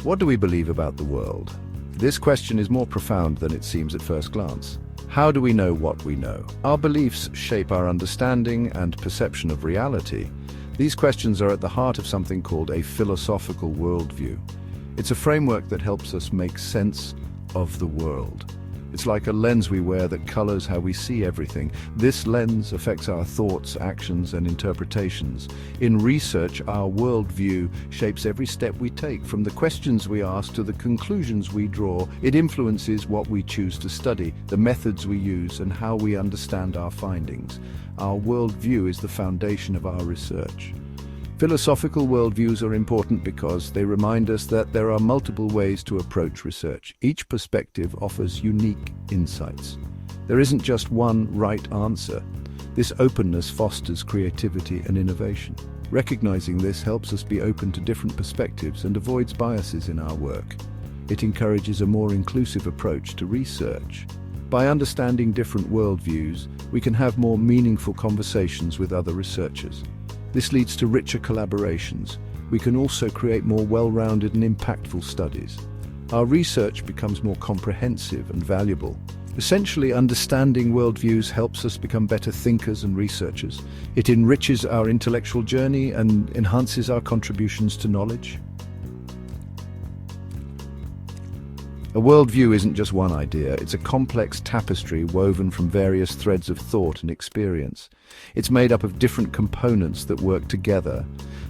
What do we believe about the world? This question is more profound than it seems at first glance. How do we know what we know? Our beliefs shape our understanding and perception of reality. These questions are at the heart of something called a philosophical worldview. It's a framework that helps us make sense of the world. It's like a lens we wear that colors how we see everything. This lens affects our thoughts, actions, and interpretations. In research, our worldview shapes every step we take, from the questions we ask to the conclusions we draw. It influences what we choose to study, the methods we use, and how we understand our findings. Our worldview is the foundation of our research. Philosophical worldviews are important because they remind us that there are multiple ways to approach research. Each perspective offers unique insights. There isn't just one right answer. This openness fosters creativity and innovation. Recognizing this helps us be open to different perspectives and avoids biases in our work. It encourages a more inclusive approach to research. By understanding different worldviews, we can have more meaningful conversations with other researchers. This leads to richer collaborations. We can also create more well-rounded and impactful studies. Our research becomes more comprehensive and valuable. Essentially, understanding worldviews helps us become better thinkers and researchers. It enriches our intellectual journey and enhances our contributions to knowledge. A worldview isn't just one idea, it's a complex tapestry woven from various threads of thought and experience. It's made up of different components that work together,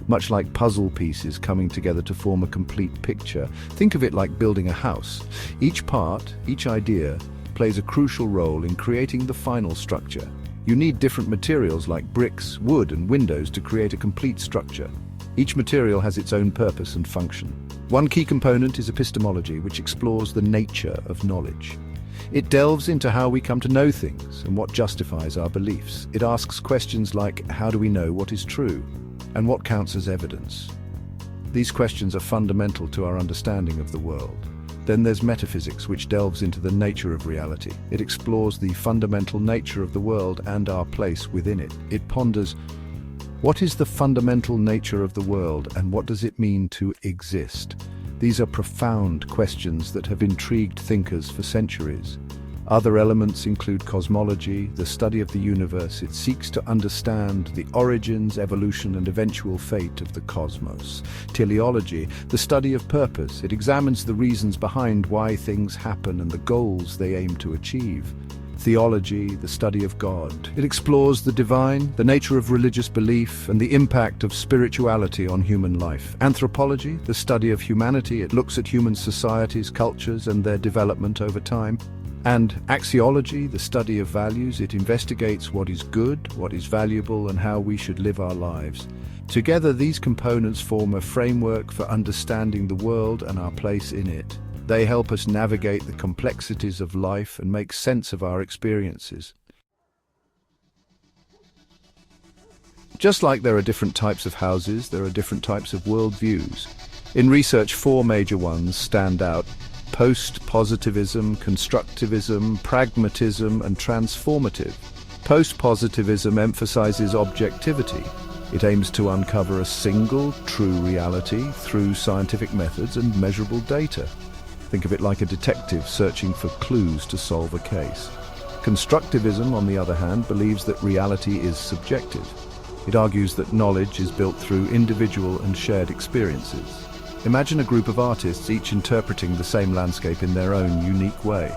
much like puzzle pieces coming together to form a complete picture. Think of it like building a house. Each part, each idea, plays a crucial role in creating the final structure. You need different materials like bricks, wood, and windows to create a complete structure. Each material has its own purpose and function. One key component is epistemology, which explores the nature of knowledge. It delves into how we come to know things and what justifies our beliefs. It asks questions like, how do we know what is true? And what counts as evidence? These questions are fundamental to our understanding of the world. Then there's metaphysics, which delves into the nature of reality. It explores the fundamental nature of the world and our place within it. It ponders, what is the fundamental nature of the world and what does it mean to exist? These are profound questions that have intrigued thinkers for centuries. Other elements include cosmology, the study of the universe. It seeks to understand the origins, evolution, and eventual fate of the cosmos. Teleology, the study of purpose. It examines the reasons behind why things happen and the goals they aim to achieve. Theology, the study of God. It explores the divine, the nature of religious belief, and the impact of spirituality on human life. Anthropology, the study of humanity. It looks at human societies, cultures, and their development over time. And axiology, the study of values. It investigates what is good, what is valuable, and how we should live our lives. Together, these components form a framework for understanding the world and our place in it. They help us navigate the complexities of life and make sense of our experiences. Just like there are different types of houses, there are different types of worldviews. In research, 4 major ones stand out: Postpositivism, Constructivism, Pragmatism, and Transformative. Postpositivism emphasizes objectivity. It aims to uncover a single, true reality through scientific methods and measurable data. Think of it like a detective searching for clues to solve a case. Constructivism, on the other hand, believes that reality is subjective. It argues that knowledge is built through individual and shared experiences. Imagine a group of artists each interpreting the same landscape in their own unique way.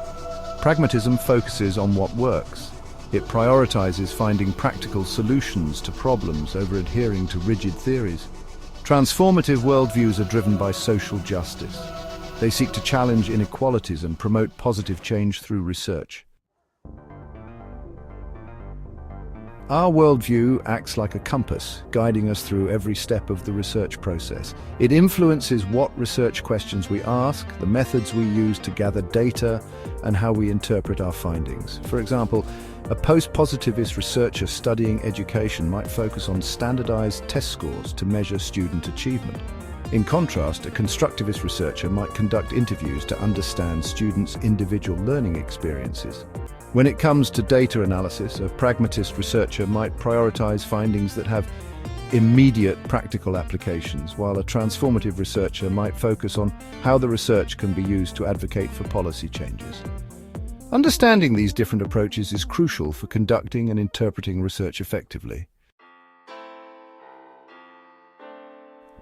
Pragmatism focuses on what works. It prioritizes finding practical solutions to problems over adhering to rigid theories. Transformative worldviews are driven by social justice. They seek to challenge inequalities and promote positive change through research. Our worldview acts like a compass, guiding us through every step of the research process. It influences what research questions we ask, the methods we use to gather data, and how we interpret our findings. For example, a post-positivist researcher studying education might focus on standardized test scores to measure student achievement. In contrast, a constructivist researcher might conduct interviews to understand students' individual learning experiences. When it comes to data analysis, a pragmatist researcher might prioritize findings that have immediate practical applications, while a transformative researcher might focus on how the research can be used to advocate for policy changes. Understanding these different approaches is crucial for conducting and interpreting research effectively.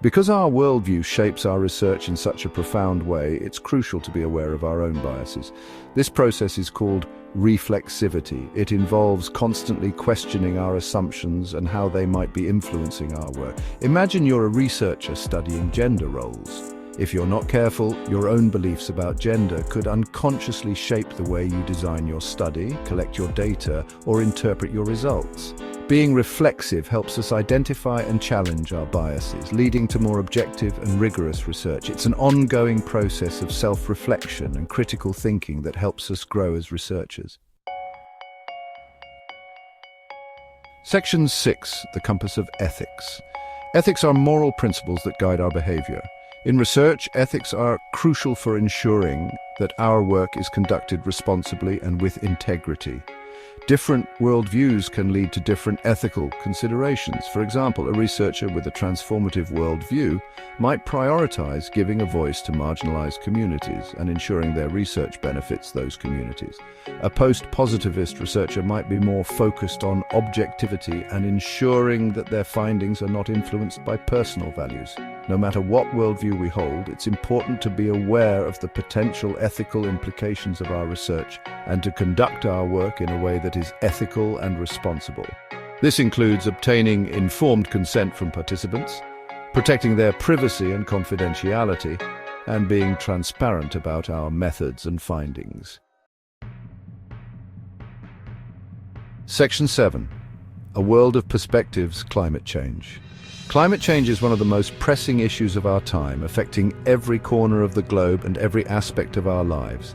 Because our worldview shapes our research in such a profound way, it's crucial to be aware of our own biases. This process is called reflexivity. It involves constantly questioning our assumptions and how they might be influencing our work. Imagine you're a researcher studying gender roles. If you're not careful, your own beliefs about gender could unconsciously shape the way you design your study, collect your data, or interpret your results. Being reflexive helps us identify and challenge our biases, leading to more objective and rigorous research. It's an ongoing process of self-reflection and critical thinking that helps us grow as researchers. Section 6, the compass of ethics. Ethics are moral principles that guide our behavior. In research, ethics are crucial for ensuring that our work is conducted responsibly and with integrity. Different worldviews can lead to different ethical considerations. For example, a researcher with a transformative worldview might prioritize giving a voice to marginalized communities and ensuring their research benefits those communities. A post-positivist researcher might be more focused on objectivity and ensuring that their findings are not influenced by personal values. No matter what worldview we hold, it's important to be aware of the potential ethical implications of our research and to conduct our work in a way that is ethical and responsible. This includes obtaining informed consent from participants, protecting their privacy and confidentiality, and being transparent about our methods and findings. Section 7. A world of perspectives, climate change. Climate change is one of the most pressing issues of our time, affecting every corner of the globe and every aspect of our lives.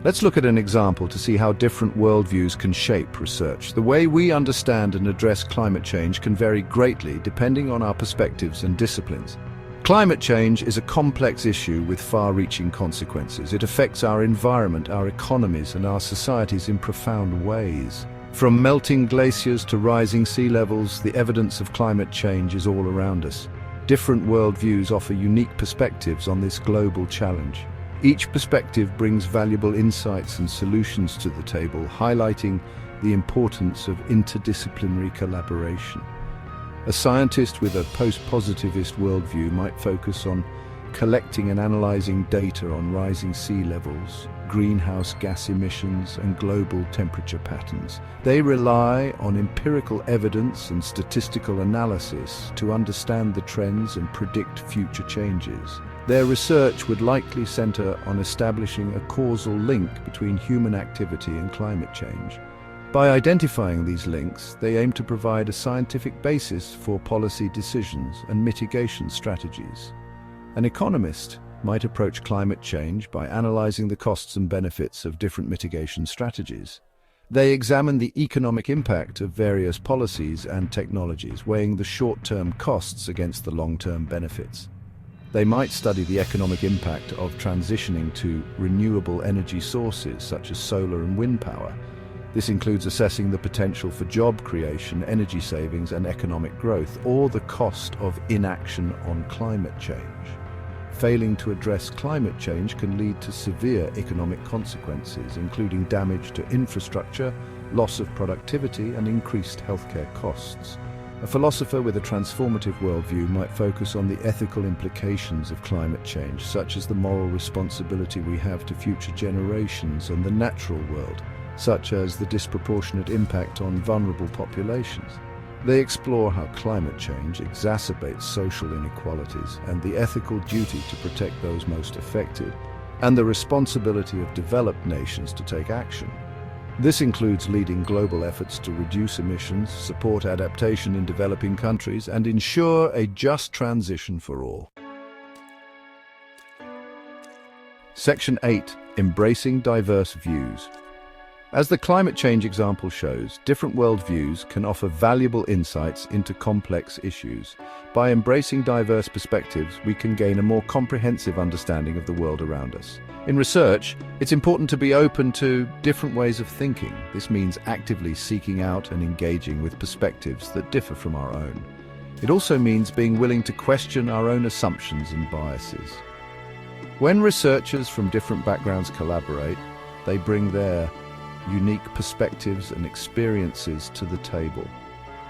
Let's look at an example to see how different worldviews can shape research. The way we understand and address climate change can vary greatly depending on our perspectives and disciplines. Climate change is a complex issue with far-reaching consequences. It affects our environment, our economies, and our societies in profound ways. From melting glaciers to rising sea levels, the evidence of climate change is all around us. Different worldviews offer unique perspectives on this global challenge. Each perspective brings valuable insights and solutions to the table, highlighting the importance of interdisciplinary collaboration. A scientist with a post-positivist worldview might focus on collecting and analyzing data on rising sea levels, greenhouse gas emissions, and global temperature patterns. They rely on empirical evidence and statistical analysis to understand the trends and predict future changes. Their research would likely center on establishing a causal link between human activity and climate change. By identifying these links, they aim to provide a scientific basis for policy decisions and mitigation strategies. An economist might approach climate change by analyzing the costs and benefits of different mitigation strategies. They examine the economic impact of various policies and technologies, weighing the short-term costs against the long-term benefits. They might study the economic impact of transitioning to renewable energy sources such as solar and wind power. This includes assessing the potential for job creation, energy savings, and economic growth, or the cost of inaction on climate change. Failing to address climate change can lead to severe economic consequences, including damage to infrastructure, loss of productivity, and increased healthcare costs. A philosopher with a transformative worldview might focus on the ethical implications of climate change, such as the moral responsibility we have to future generations and the natural world, such as the disproportionate impact on vulnerable populations. They explore how climate change exacerbates social inequalities and the ethical duty to protect those most affected, and the responsibility of developed nations to take action. This includes leading global efforts to reduce emissions, support adaptation in developing countries, and ensure a just transition for all. Section 8. Embracing diverse views. As the climate change example shows, different worldviews can offer valuable insights into complex issues. By embracing diverse perspectives, we can gain a more comprehensive understanding of the world around us. In research, it's important to be open to different ways of thinking. This means actively seeking out and engaging with perspectives that differ from our own. It also means being willing to question our own assumptions and biases. When researchers from different backgrounds collaborate, they bring their unique perspectives and experiences to the table.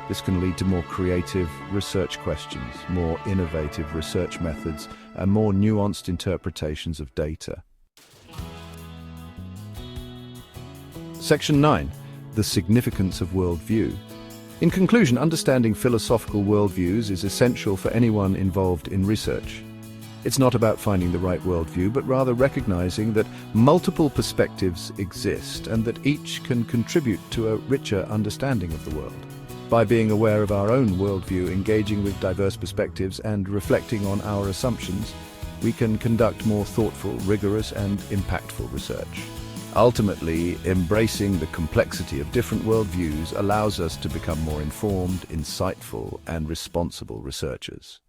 This can lead to more creative research questions, more innovative research methods, and more nuanced interpretations of data. Section 9. The significance of worldview. In conclusion, understanding philosophical worldviews is essential for anyone involved in research. It's not about finding the right worldview, but rather recognizing that multiple perspectives exist and that each can contribute to a richer understanding of the world. By being aware of our own worldview, engaging with diverse perspectives, and reflecting on our assumptions, we can conduct more thoughtful, rigorous, and impactful research. Ultimately, embracing the complexity of different worldviews allows us to become more informed, insightful, and responsible researchers.